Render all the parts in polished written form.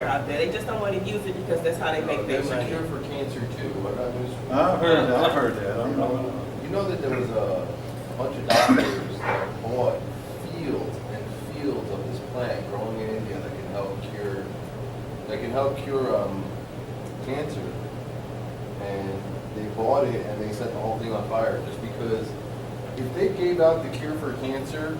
out there. They just don't want to use it because that's how they make their There's a money. cure for cancer too. I've heard that. I've heard that. I'm not. You know that there was a bunch of doctors that bought fields and fields of this plant growing in India that can help cure cancer. And they bought it and they set the whole thing on fire just because if they gave out the cure for cancer,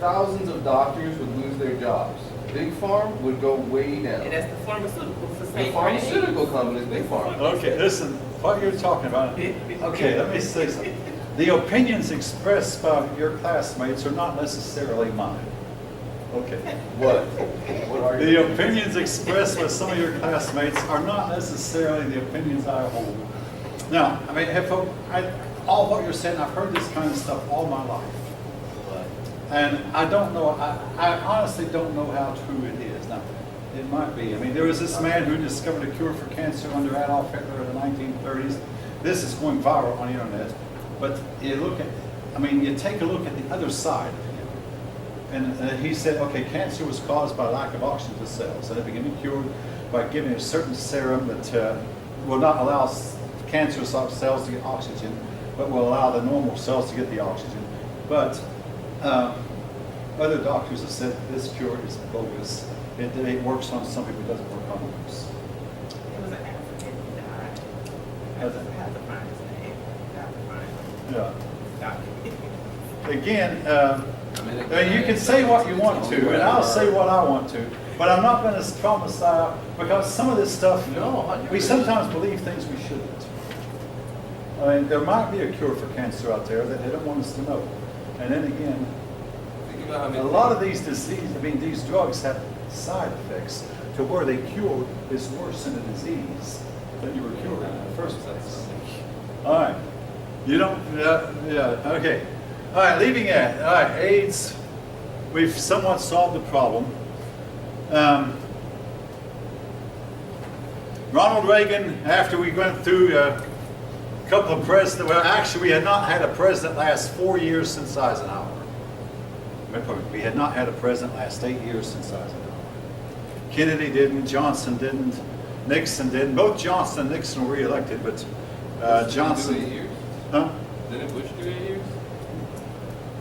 thousands of doctors would lose their jobs. Big Farm would go way down. And that's the pharmaceutical for The St. pharmaceutical companies, Big Farm. Okay, listen. What you're talking about. Okay, let me say something. The opinions expressed by your classmates are not necessarily mine. Okay. What? What are The you? opinions expressed by some of your classmates are not necessarily the opinions I hold. Now, I mean, all what you're saying, I've heard this kind of stuff all my life. And I don't know, I honestly don't know how true it is. Now, it might be. I mean, there was this man who discovered a cure for cancer under Adolf Hitler in the 1930s. This is going viral on the internet. But you look at, I mean, you take a look at the other side of him. And he said, okay, cancer was caused by lack of oxygen to cells. And it can be cured by giving a certain serum that will not allow cancerous cells to get oxygen, but will allow the normal cells to get the oxygen. But other doctors have said this cure is bogus. It works on some people, it doesn't work on others. It was an African who died. I Was have it? to find his name. I have to find Yeah. him. Again, I mean, you can say what you want to, and I'll say what I want to, but I'm not going to prophesy because some of this stuff, we sometimes believe things we shouldn't. I mean, there might be a cure for cancer out there that they don't want us to know. And then again, a lot of these diseases, I mean, these drugs have side effects to where they cure is worse than the disease that you were curing in the first place. All right. You don't, yeah, okay. All right, leaving that. All right, AIDS, we've somewhat solved the problem. Ronald Reagan, after we went through a couple of presidents, well, actually, we had not had a president last 4 years since Eisenhower. We had not had a president last 8 years since Eisenhower. Kennedy didn't, Johnson didn't, Nixon didn't. Both Johnson and Nixon were reelected, but Johnson. Did 8 years? Huh? Didn't Bush do 8 years?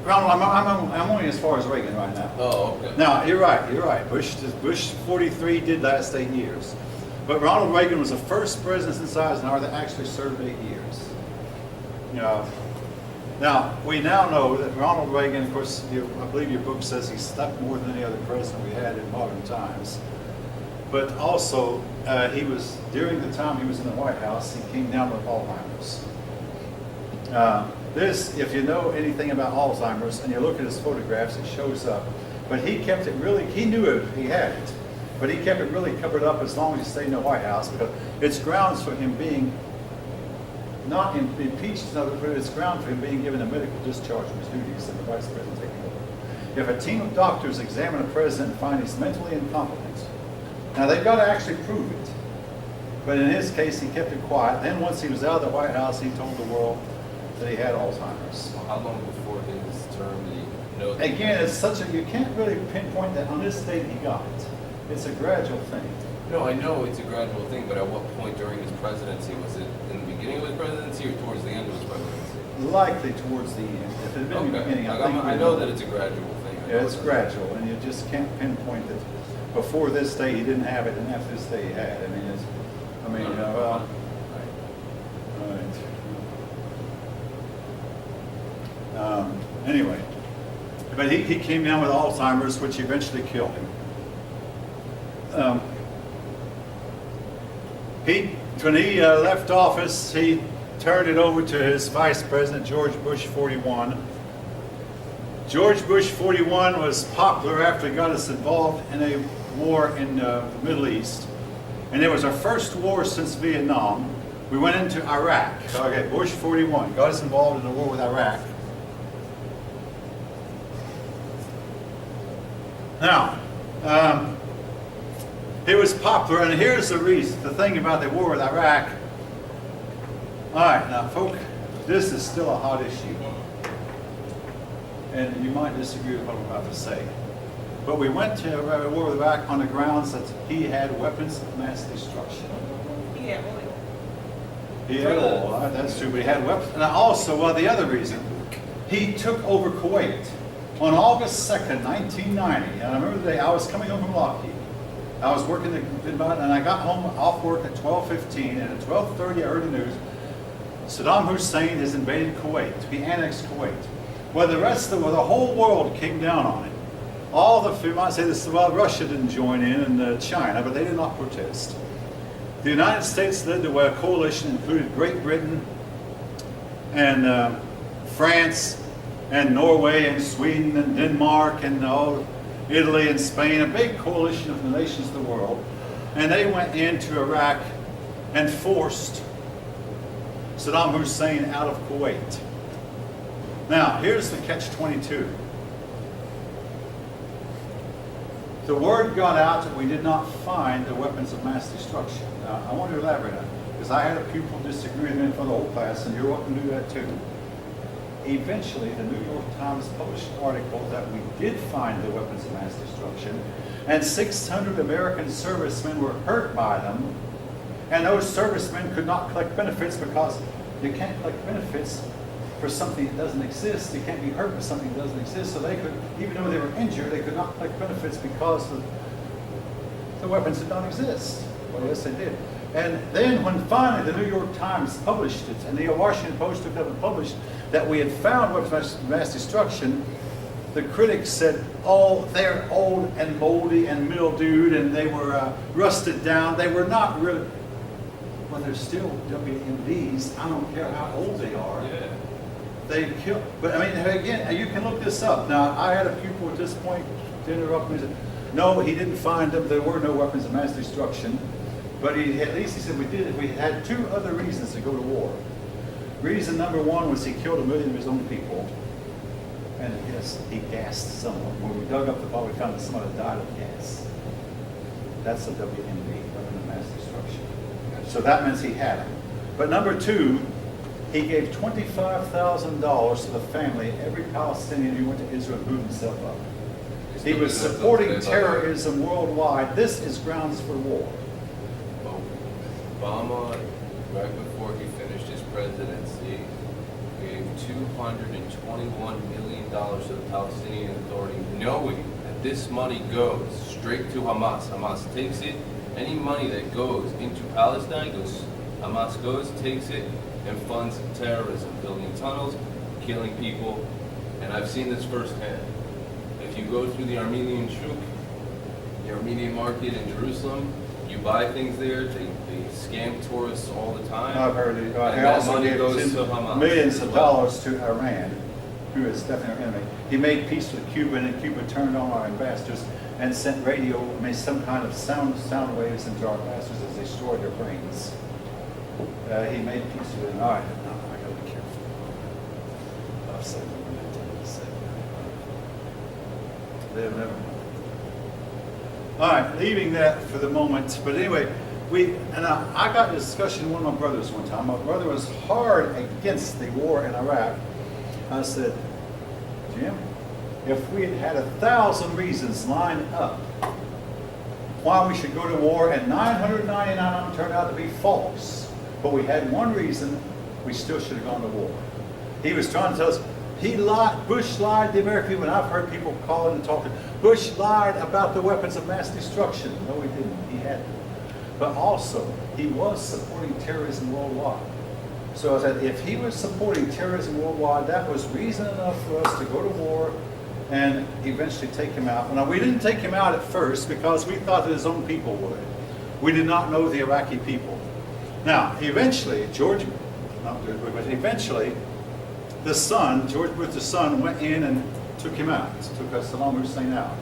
Ronald, I'm only as far as Reagan right now. Oh, okay. No, you're right. Bush 43 did last 8 years. But Ronald Reagan was the first president since Eisenhower that actually served 8 years. You know, now, we now know that Ronald Reagan, of course, I believe your book says he stuck more than any other president we had in modern times. But also, during the time he was in the White House, he came down with Alzheimer's. If you know anything about Alzheimer's and you look at his photographs, it shows up. But he kept it really, he knew it, he had it. But he kept it really covered up as long as he stayed in the White House because it's grounds for him being not impeached, but it's ground for him being given a medical discharge from his duties and the vice president taking over. If a team of doctors examine a president and find he's mentally incompetent, now they've got to actually prove it. But in his case, he kept it quiet. Then once he was out of the White House, he told the world that he had Alzheimer's. How long before his term did he know that? Again, it's you can't really pinpoint that on this date he got it. It's a gradual thing. No, I know it's a gradual thing, but at what point during his presidency? Was it in the beginning of his presidency or towards the end of his presidency? Likely towards the end. If it had been the beginning, I know that it's a gradual thing. Yeah, it's gradual, and you just can't pinpoint that before this day he didn't have it, and after this day he had. Well, right. Anyway, but he came down with Alzheimer's, which eventually killed him. When he left office, he turned it over to his vice president, George Bush 41. George Bush 41 was popular after he got us involved in a war in the Middle East. And it was our first war since Vietnam. We went into Iraq. Okay, Bush 41 got us involved in the war with Iraq. Now, it was popular, and here's the reason, the thing about the war with Iraq. All right, now, folks, this is still a hot issue. And you might disagree with what I'm about to say. But we went to war with Iraq on the grounds that he had weapons of mass destruction. Yeah, oil. He had oil, that's true, but he had weapons. And also, well, the other reason, he took over Kuwait on August 2nd, 1990. And I remember the day I was coming home from Lockheed. I was working and I got home off work at 12:15, and at 12:30 I heard the news. Saddam Hussein has invaded Kuwait. He annexed Kuwait. Well, the whole world came down on it. All the, you might say this, well, Russia didn't join in, and China, but they did not protest. The United States led the way. A coalition included Great Britain and France and Norway and Sweden and Denmark and Italy and Spain, a big coalition of the nations of the world. And they went into Iraq and forced Saddam Hussein out of Kuwait. Now, here's the catch-22. The word got out that we did not find the weapons of mass destruction. Now, I want to elaborate on it, because I had a pupil disagree with me in front of the whole class, and you're welcome to do that too. Eventually, the New York Times published an article that we did find the weapons of mass destruction, and 600 American servicemen were hurt by them, and those servicemen could not collect benefits because you can't collect benefits for something that doesn't exist. You can't be hurt for something that doesn't exist. So they could, even though they were injured, they could not collect benefits because the weapons did not exist. Well, yes, they did. And then when finally the New York Times published it, and the Washington Post took up and published that we had found weapons of mass destruction, the critics said, oh, they're old and moldy and mildewed, and they were rusted down. They were not really, well, they're still WMDs. I don't care how old they are. Yeah. They killed, but I mean, again, you can look this up. Now, I had a pupil at this point to interrupt me. Said, no, he didn't find them. There were no weapons of mass destruction. But at least he said we did. We had two other reasons to go to war. Reason number one was he killed 1 million of his own people. And yes, he gassed someone. When we dug up the body, we found that someone had died of gas. That's a WMD, weapon of mass destruction. So that means he had them. But number two, he gave $25,000 to the family of every Palestinian who went to Israel and moved himself up. He was supporting terrorism worldwide. This is grounds for war. Obama, right before he finished his presidency, gave $221 million to the Palestinian Authority, knowing that this money goes straight to Hamas. Hamas takes it. Any money that goes into Palestine Hamas goes, takes it, and funds terrorism, building tunnels, killing people. And I've seen this firsthand. If you go through the Armenian shuk, the Armenian market in Jerusalem, you buy things there, they scam tourists all the time. I've heard it. And He that also money gave goes to Hamas. millions of dollars to Iran, who is definitely our enemy. He made peace with Cuba, and Cuba turned on our ambassadors and sent some kind of sound waves into our ambassadors as they destroyed their brains. He made peace with them. All right, now I gotta be careful. I've said what I intended to say. Never mind. All right, leaving that for the moment. But anyway, I got a discussion with one of my brothers one time. My brother was hard against the war in Iraq. I said, Jim, if we had 1,000 reasons lined up why we should go to war, and 999 of them turned out to be false, but we had one reason, we still should have gone to war. He was trying to tell us, he lied, Bush lied to the American people, and I've heard people calling and talking, Bush lied about the weapons of mass destruction. No, he didn't. He hadn't. But also, he was supporting terrorism worldwide. So I said, if he was supporting terrorism worldwide, that was reason enough for us to go to war and eventually take him out. Now, we didn't take him out at first because we thought that his own people would. We did not know the Iraqi people. Now, eventually, the son, George Bush the son, went in and took him out, took Saddam Hussein out.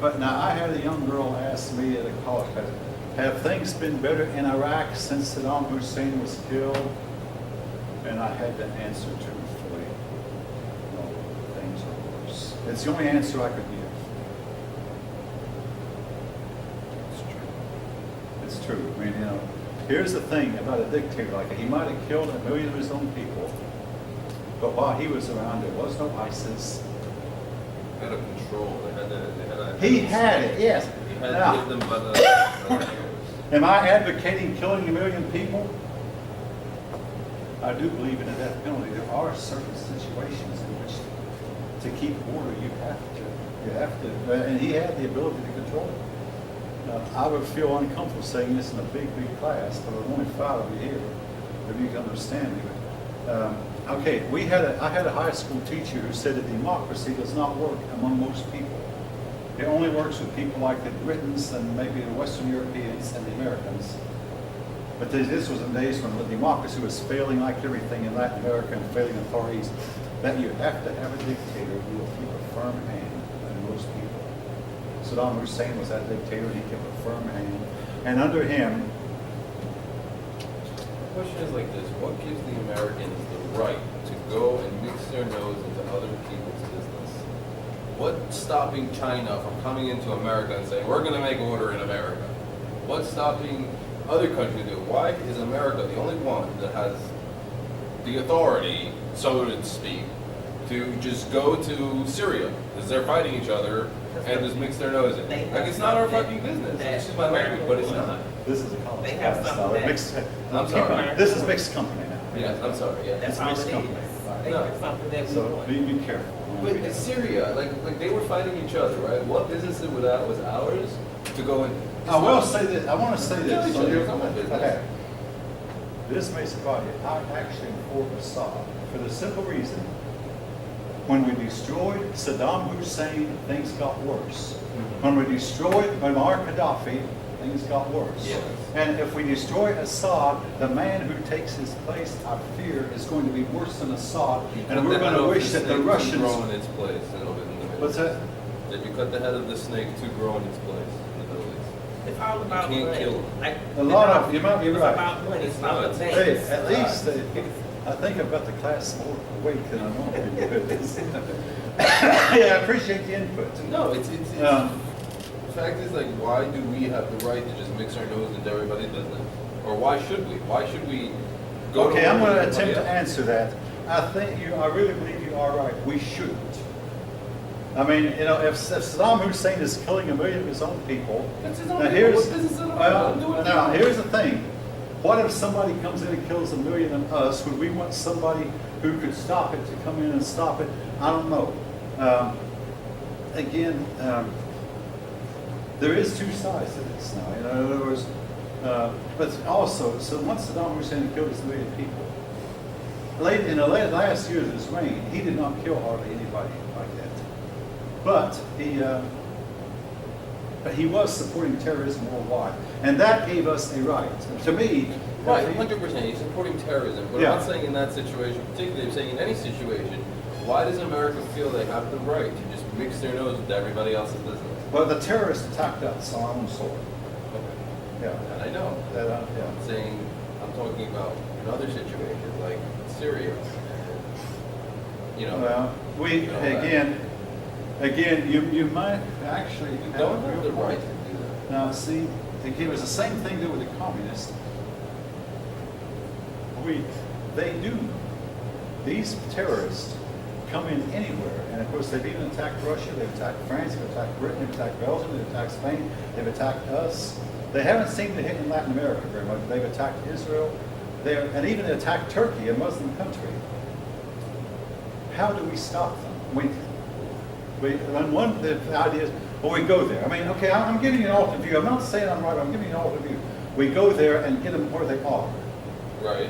But now, I had a young girl ask me at a college class, have things been better in Iraq since Saddam Hussein was killed? And I had to answer truthfully, no, things are worse. It's the only answer I could give. It's true. It's true. I mean, here's the thing about a dictator like that. He might have killed 1 million of his own people, but while he was around, there was no ISIS. Out of control, He had it, yes. He had to Now, give them by the nose. am I advocating killing 1 million people? I do believe in a death penalty. There are certain situations in which to keep order, you have to, and he had the ability to control it. I would feel uncomfortable saying this in a big class, but there's only 5 of you here, if you can understand me. But, okay, I had a high school teacher who said that democracy does not work among most people. It only works with people like the Britons and maybe the Western Europeans and the Americans. But this was in days when the democracy was failing like everything in Latin America and failing authorities, that you have to have a dictator who will keep a firm hand on most people. Saddam Hussein was that dictator, he kept a firm hand. And under him, The question is like this, what gives the Americans the right to go and mix their nose into other people's business? What's stopping China from coming into America and saying, we're gonna make order in America? What's stopping other countries to do? Why is America the only one that has the authority, so to speak, to just go to Syria, because they're fighting each other, and just mix their nose in? Like, it's not our fucking business. It's just my language, but it's not. this is a college They have class now. something that- Mixed- I'm sorry. This is mixed company now. Yes, I'm sorry, yeah. That's It's all it mixed is. company. They No. have something that we So want. be careful. But in Syria, like they were fighting each other, right? What business was ours to go in? I will say this, I want to say Kill this. each So other, you're- it's not my business. Okay. This may surprise you. I actually am for Assad for the simple reason, when we destroyed Saddam Hussein, things got worse. When we destroyed Muammar Gaddafi, things got worse. Yes. And if we destroy Assad, the man who takes his place, I fear, is going to be worse than Assad. And we're going to wish that the Russians. grow in its place in the Middle East. What's that? That you cut the head of the snake to grow in its place in the Middle East. It's all about can't money. kill 'em. Like, A lot of, you might be it's right. about money, it's It's about not. the Hey, banks. at least, I think I've got the class more awake than I normally do with this. Yeah, I appreciate the input. No, it's Um, the fact is, like, why do we have the right to just mix our nose into everybody's business? Or why should we? Why should we go Okay, I'm war going to with attempt to everybody else? answer that. I really believe you are right. We shouldn't. I mean, if Saddam Hussein is killing 1 million of his own people, That's his own now people. here's, What business is it? I'm doing it. now here's the thing. What if somebody comes in and kills 1 million of us? Would we want somebody who could stop it to come in and stop it? I don't know. Again, there is 2 sides to this now. In other words, but also, so once Saddam Hussein killed his 1 million people, in the last years of his reign, he did not kill hardly anybody like that. But he was supporting terrorism worldwide, and that gave us a right. To me, Right, 100%. He's supporting terrorism, but Yeah. I'm not saying in that situation, particularly I'm saying in any situation, why does America feel they have the right to just mix their nose with everybody else's business? but the terrorists attacked us on our own soil. Okay. Yeah, And I know. yeah. I'm saying, I'm talking about in other situations, like Syria. You know, Well, we You know, again, you might actually you have don't a have real the right point. to do that. Now, see, it was the same thing there with the communists. They do. These terrorists come in anywhere, and of course they've even attacked Russia, they've attacked France, they've attacked Britain, they've attacked Belgium, they've attacked Spain, they've attacked us. They haven't seemed to hit in Latin America very much. They've attacked Israel, and even attacked Turkey, a Muslim country. How do we stop them? The idea is, well, we go there. I mean, okay, I'm giving you an alternate view. I'm not saying I'm right, I'm giving you an alternate view. We go there and get them where they are, Right.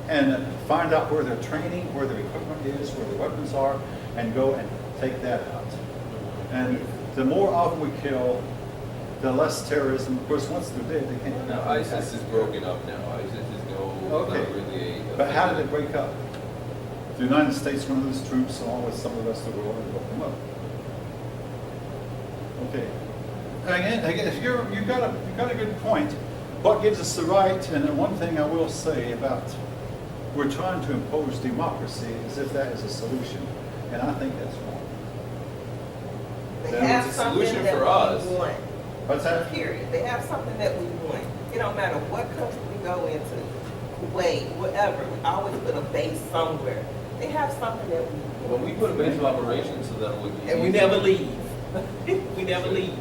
and find out where their training, where their equipment is, where the weapons are, and go and take that out. And the more of them we kill, the less terrorism. Of course, once they're dead, they can't. Now, ISIS is broken up now. ISIS is not really a... But how did it break up? The United States went with its troops along with some of the rest of the world and broke them up. Okay. Again, you've got a good point. What gives us the right? And then one thing I will say about we're trying to impose democracy as if that is a solution, and I think that's wrong. They Then have it's a something solution that for us. we want, What's that? period. They have something that we want. It don't matter what country we go into, Kuwait, whatever, we always put a base somewhere. They have something that we When we put a base of operations so that we can. and we never leave. We never leave.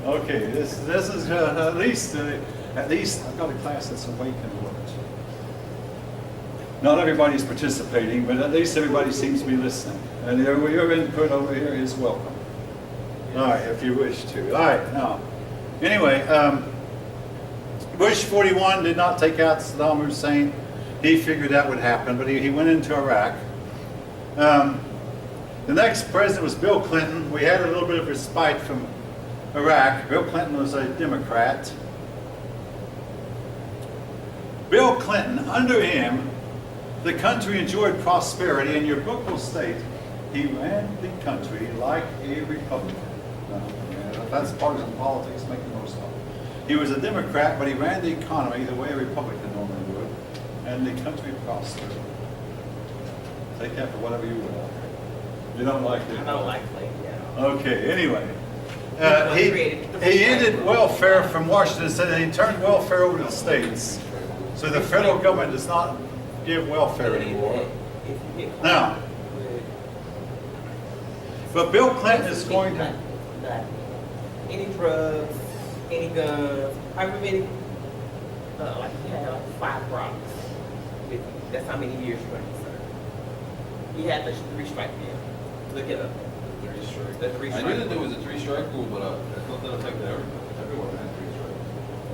Okay, this is at least I've got a class that's awake and alert. Not everybody's participating, but at least everybody seems to be listening. And your input over here is welcome. All right, if you wish to. All right, now, anyway, Bush 41 did not take out Saddam Hussein. He figured that would happen, but he went into Iraq. The next president was Bill Clinton. We had a little bit of respite from Iraq. Bill Clinton was a Democrat. Bill Clinton, under him, the country enjoyed prosperity, and your book will state he ran the country like a Republican. That's partisan politics, make the most of it. He was a Democrat, but he ran the economy the way a Republican normally would, and the country prospered. Take that for whatever you will. You don't like it? I don't like Clinton, yeah. Okay, anyway. He He ended welfare from Washington State, and he turned welfare over to the states. So the federal government does not give welfare anymore. If you get Now, but Bill Clinton is going to, any drugs, any guns. I remember any, like you had like 5 rocks. That's how many years you're going to serve. He had the 3-strike bill. Look it up. Three strike. The 3 I strike. knew that there was a 3-strike rule, but I thought that affected everyone. Everyone had 3 strikes.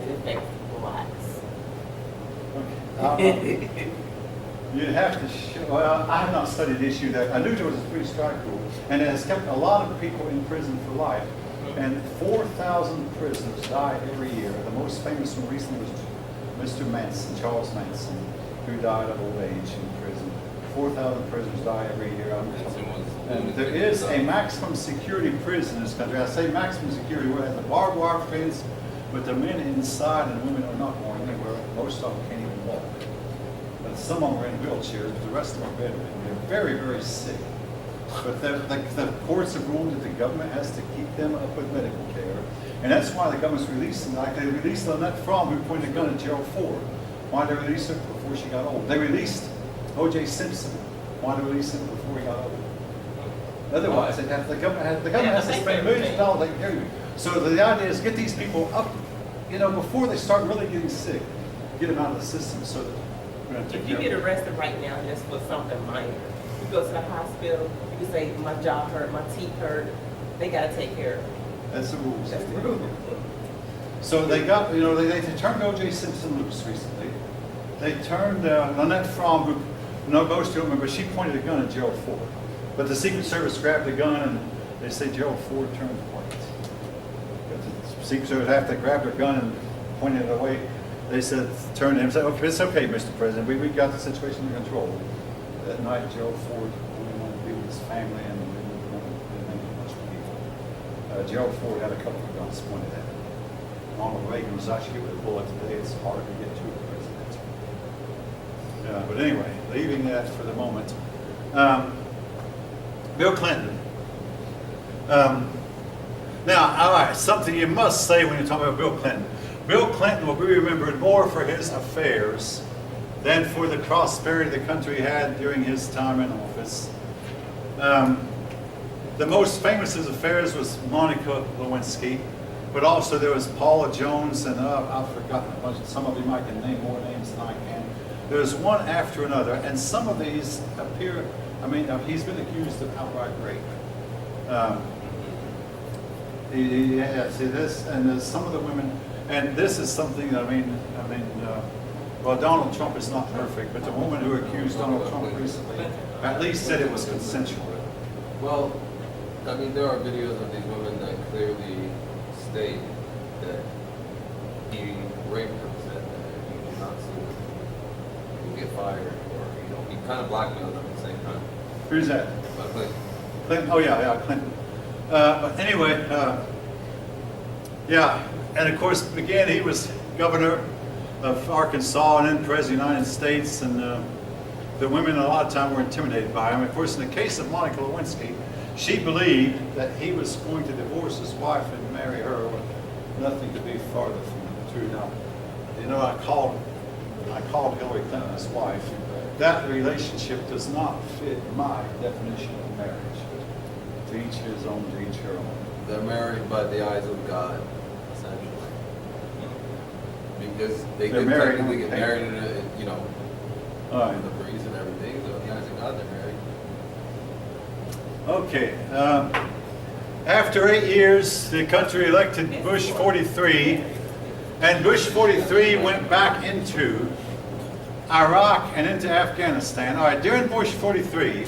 It affects blacks. you'd have to show, well, I have not studied the issue that, I knew there was a 3-strike rule, and it has kept a lot of people in prison for life. And 4,000 prisoners die every year. The most famous one recently was Mr. Manson, Charles Manson, who died of old age in prison. 4,000 prisoners die every year. And there is a maximum security prison in this country. I say maximum security, where it has a barbed wire fence, but the men inside and women are not going anywhere. Most of them can't even walk. But some of them are in wheelchairs, but the rest of them are bedridden. They're very, very sick. But the courts have ruled that the government has to keep them up with medical care. And that's why the government's releasing, like they released Lynette Fromm, who pointed a gun at Gerald Ford. Why did they release her? Before she got old. They released O.J. Simpson. Why did they release him? Before he got old. Otherwise, the government has to spend millions of dollars taking care of you. So the idea is get these people up, before they start really getting sick, get them out of the system so that we're going to take If you care get of them. arrested right now just for something minor, you go to the hospital, you can say, my jaw hurt, my teeth hurt, they gotta take care of it. That's the rules. That's the rule. So they got, they turned O.J. Simpson loose recently. They turned Lynette Fromm, who most of you remember, she pointed a gun at Gerald Ford. But the Secret Service grabbed the gun and they say Gerald Ford turned white. But the Secret Service, after they grabbed her gun and pointed it away, they said, turned to him and said, okay, it's okay, Mr. President, we got the situation under control. That night, Gerald Ford really wanted to be with his family and didn't want to make much of people. Gerald Ford had a couple of guns pointed at him. Ronald Reagan was actually hit with a bullet today. It's hard to get to the president. But anyway, leaving that for the moment. Bill Clinton. Now, all right, something you must say when you talk about Bill Clinton. Bill Clinton will be remembered more for his affairs than for the prosperity the country had during his time in office. The most famous of his affairs was Monica Lewinsky, but also there was Paula Jones, and I've forgotten a bunch. Some of you might can name more names than I can. There's one after another, and some of these appear, he's been accused of outright rape. See this, and there's some of the women, and this is something that, well, Donald Trump is not perfect, but the woman who accused Donald Trump recently at least said it was consensual. Well, there are videos of these women that clearly state that he raped them, said that if you do not sue him, you'll get fired, or, he kind of blackmailed them at the same time. Who's that? Clinton. Clinton? Oh, yeah, Clinton. But anyway, and of course, again, he was governor of Arkansas and then president of the United States, and the women a lot of time were intimidated by him. Of course, in the case of Monica Lewinsky, she believed that he was going to divorce his wife and marry her, with nothing could be farther from the truth. Now, I called Hillary Clinton his wife. that relationship does not fit my definition of marriage. To each his own, to each her own. They're married by the eyes of God, essentially. Because they They're could married technically on get paper. married in a, you know, All right. in the breeze and everything, so in the eyes of God, they're married. Okay. After 8 years, the country elected Bush 43, and Bush 43 went back into Iraq and into Afghanistan. All right, during Bush 43,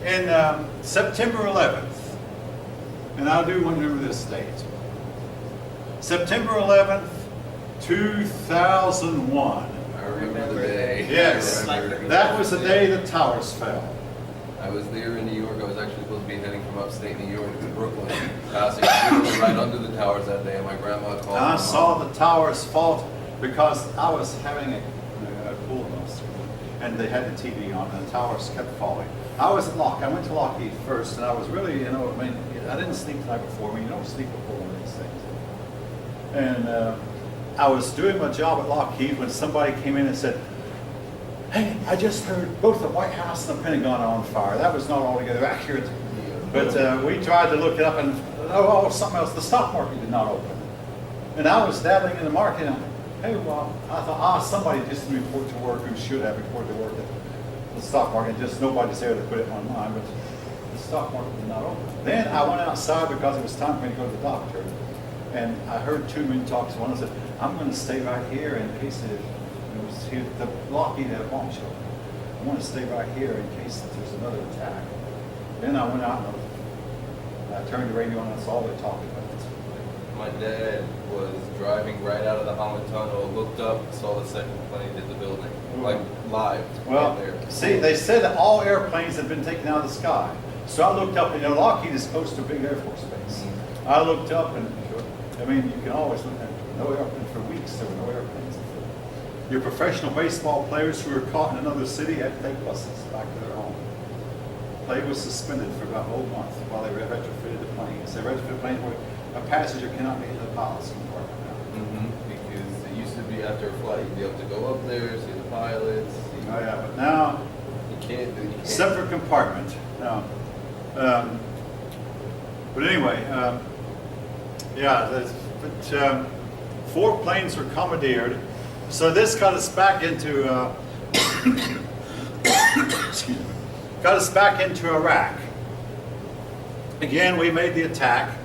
in September 11th, and I do remember this date, September 11th, 2001. I remember the day. Yes, I remember that was the day the towers fell. I was there in New York. I was actually supposed to be heading from upstate New York to Brooklyn, passing through right under the towers that day, and my grandma called. I my saw mom. the towers fall because I was having a pool house, and they had the TV on, and the towers kept falling. I was at I went to Lockheed first, and I was really, you know, I mean, I didn't sleep the night before. I mean, you don't sleep before one of these things. And I was doing my job at Lockheed when somebody came in and said, "Hey, I just heard both the White House and the Pentagon are on fire." That was not altogether accurate. But we tried to look it up, and something else. The stock market did not open. And I was dabbling in the market, and hey, well, I thought, somebody just didn't report to work who should have reported to work at the stock market. Just nobody's there to put it online, but the stock market did not open. Then I went outside because it was time for me to go to the doctor, and I heard two men talk. One said, "I'm going to stay right here in case the Lockheed had a bomb shelter. I want to stay right here in case there's another attack." Then I went out and I turned the radio on, and that's all they talked about. My dad was driving right out of the Holland Tunnel, looked up, saw the second plane hit the building, like live. Well, right there. see, they said that all airplanes had been taken out of the sky. So I looked up, and Lockheed is close to a big Air Force base. I looked up, and I mean, you can always look at no airplane for weeks. There were no airplanes. Your professional baseball players who were caught in another city had to take buses back to their home. Play was suspended for about a whole month while they retrofitted the planes. They retrofitted the plane where a passenger cannot get into the pilot's compartment now. Because it used to be after a flight, you'd be able to go up there, see the pilots. See, Oh yeah, but now you can't do. You can't. separate compartment. Now, but anyway, yeah, but 4 planes were commandeered. So this got us back into excuse me, got us back into Iraq. Again, we made the attack.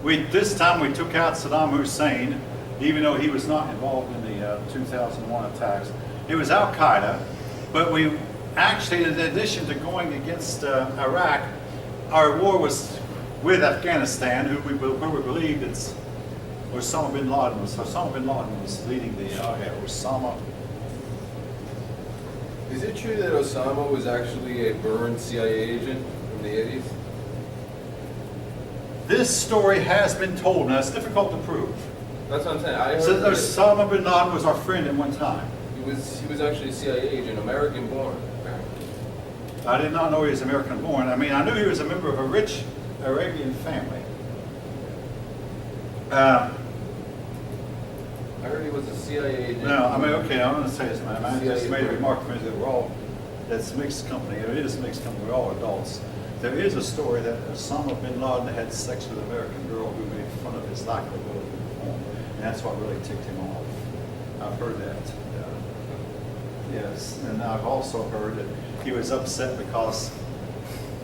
This time we took out Saddam Hussein, even though he was not involved in the 2001 attacks. It was Al Qaeda, but we actually, in addition to going against Iraq, our war was with Afghanistan, who we believed it's Osama bin Laden was. Osama bin Laden was leading the Osama. Is it true that Osama was actually a burned CIA agent from the 80s? This story has been told, and it's difficult to prove. That's what I'm saying. I heard So that Osama bin Laden was our friend at one time. he was actually a CIA agent, American born. I did not know he was American born. I mean, I knew he was a member of a rich Arabian family. I heard he was a CIA agent. No, I mean, okay, I'm going to say this, man. I just CIA made a friend. remark to me that we're all, that's mixed company. It is mixed company. We're all adults. There is a story that Osama bin Laden had sex with an American girl who made fun of his lack of ability to perform. And that's what really ticked him off. I've heard that. Yes, and I've also heard that he was upset because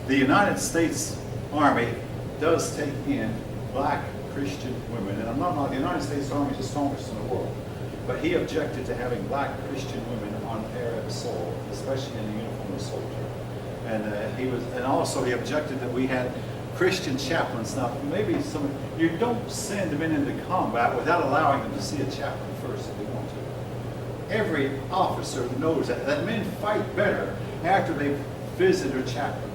the United States Army does take in black Christian women. And I'm not, the United States Army is the strongest in the world. But he objected to having black Christian women on Arab soil, especially in the uniform of a soldier. And also he objected that we had Christian chaplains. Now, maybe you don't send men into combat without allowing them to see a chaplain first if they want to. Every officer knows that men fight better after they've visited a chaplain.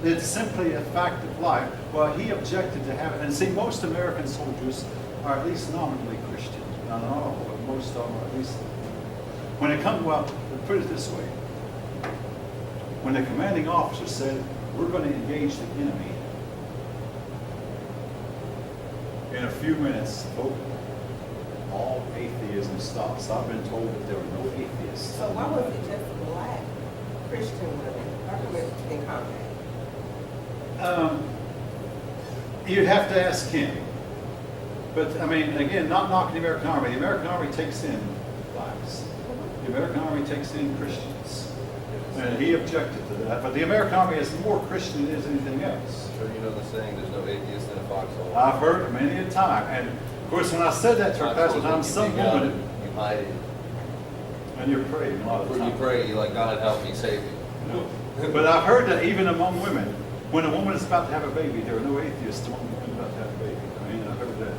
It's simply a fact of life. Well, he objected to have it. And see, most American soldiers are at least nominally Christian. Not all, but most of them are at least. When it comes, well, put it this way. When the commanding officer said, we're going to engage the enemy in a few minutes, all atheism stops. I've been told that there are no atheists. So why was it just black Christian women? How come it's in combat? You'd have to ask him. But, I mean, again, not knocking the American Army. The American Army takes in blacks. The American Army takes in Christians. And he objected to that. But the American Army is more Christian than it is anything else. Sure, you know the saying, there's no atheist in a foxhole. I've heard it many a time. And, of course, when I said that to her class one time, some woman, You hide it. and you're praying a lot of When you times. pray, you're like, God help me, save me. No. But I've heard that even among women, when a woman is about to have a baby, there are no atheists among women about to have a baby. I mean, I heard that.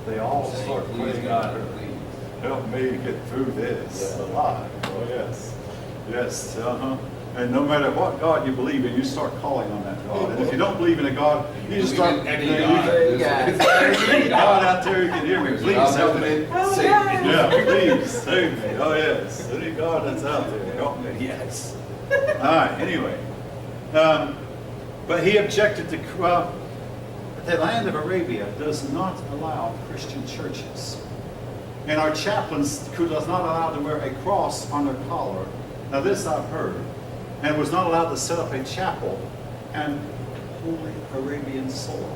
They all Saying, start please praying, God, God, please. help me get through this Yeah. alive. Oh, yes. Yes, And no matter what God you believe in, you start calling on that God. And if you don't believe in a God, you just start, Believe in any you God. say, God out there, you can hear me, There's please an help me. omnipotent Oh, Savior. God. Yeah, please save me. Oh, yes. Any God that's out there, help me. Yes. All right, anyway. But he objected to, the land of Arabia does not allow Christian churches. And our chaplains does not allow to wear a cross on their collar. Now this I've heard. And was not allowed to set up a chapel and holy Arabian soil.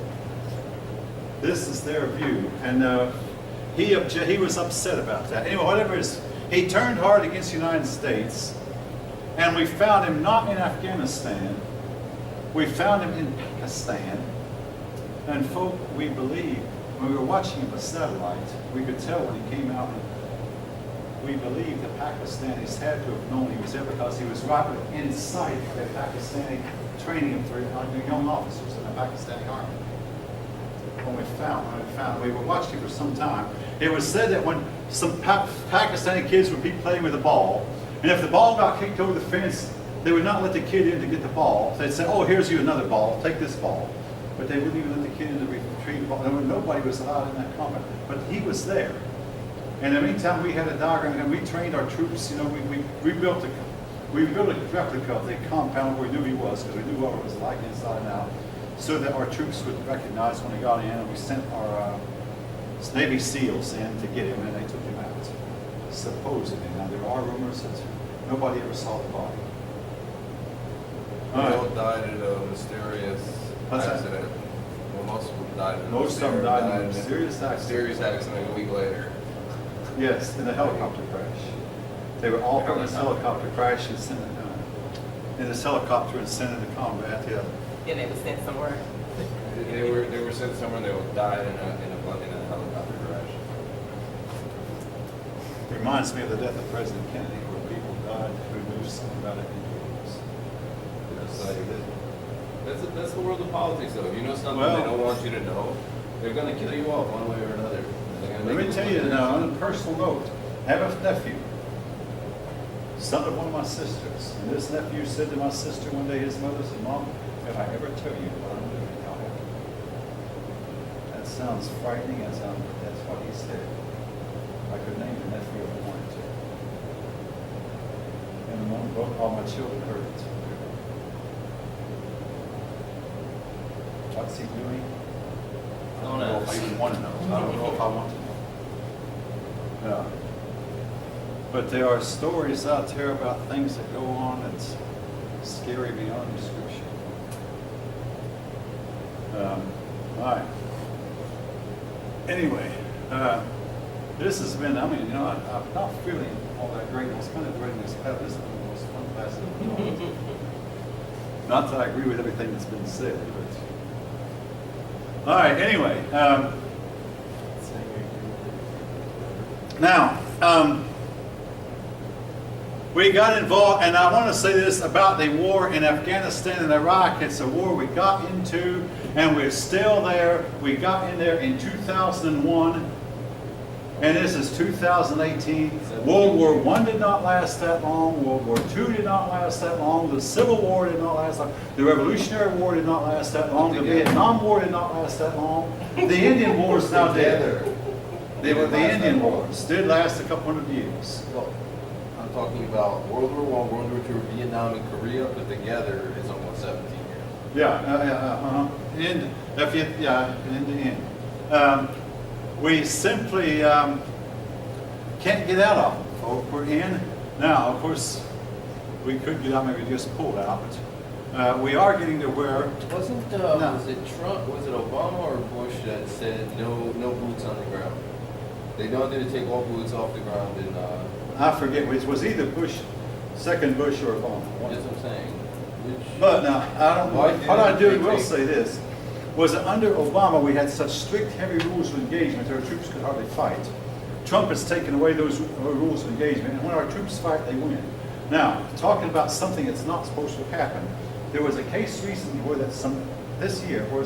This is their view. And he was upset about that. Anyway, whatever it is, he turned hard against the United States. And we found him not in Afghanistan. We found him in Pakistan. And folk, we believe, when we were watching him by satellite, we could tell when he came out, we believe the Pakistanis had to have known he was there because he was right inside of a Pakistani training him for young officers in the Pakistani army. When we found, we were watching for some time. It was said that when some Pakistani kids would be playing with the ball, and if the ball got kicked over the fence, they would not let the kid in to get the ball. They'd say, oh, here's you another ball, take this ball. But they wouldn't even let the kid in to retrieve the ball. Nobody was allowed in that combat. But he was there. And in the meantime, we had a diagram, and we trained our troops. You know, we built a replica of the compound where we knew he was, because we knew what it was like inside and out, so that our troops would recognize when he got in. And we sent our Navy SEALs in to get him, and they took him out, supposedly. Now, there are rumors that nobody ever saw the body. They all died in a mysterious What's that? accident. Well, most of them died in a Most of them died in a mysterious accident. Mysterious accident a week later. Yes, in a helicopter crash. They were all from this helicopter crash and sent in this helicopter and sent into combat. Yeah. Yeah, they were sent somewhere. They were sent somewhere and they would die in a helicopter crash. Reminds me of the death of President Kennedy, where people died who knew something about it. It's like, that's the world of politics, though. If you know something Well, they don't want you to know, they're going to kill you off one way or another. Let me tell you now, on a personal note, I have a nephew, son of one of my sisters. And this nephew said to my sister one day, his mother said, Mom, if I ever tell you what I'm doing, I'll have to. That sounds frightening, that's what he said. I could name the nephew if I wanted to. And both all my children heard it. What's he doing? I don't know if I even want to know. I don't know if I want to know. Yeah. But there are stories out there about things that go on that's scary beyond description. All right. Anyway, this has been, I mean, you know, I'm not feeling all that great. I was kind of dreading this class. This is the most fun class I've been on. Not that I agree with everything that's been said, but. All right, anyway. Now, we got involved, and I want to say this about the war in Afghanistan and Iraq. It's a war we got into, and we're still there. We got in there in 2001, and this is 2018. World War I did not last that long. World War II did not last that long. The Civil War did not last that long. The Revolutionary War did not last that long. The Vietnam War did not last that long. The Indian War is now dead. The Indian Wars did last a couple hundred years. Well, I'm talking about World War I, World War II, Vietnam, and Korea put together is almost 17 years. Yeah, in the end. we simply can't get out of them, folks. We're in. Now, of course, we could get out, maybe just pull out, but we are getting to where, Wasn't, No. was it Trump, was it Obama or Bush that said no boots on the ground? They wanted to take all boots off the ground and, I forget, which was either Bush, second Bush or Obama. that's what I'm saying. Which, But now, I don't, Why what I do, didn't they will take- say this, was that under Obama, we had such strict, heavy rules of engagement, our troops could hardly fight. Trump has taken away those rules of engagement, and when our troops fight, they win. Now, talking about something that's not supposed to happen, there was a case recently where this year, where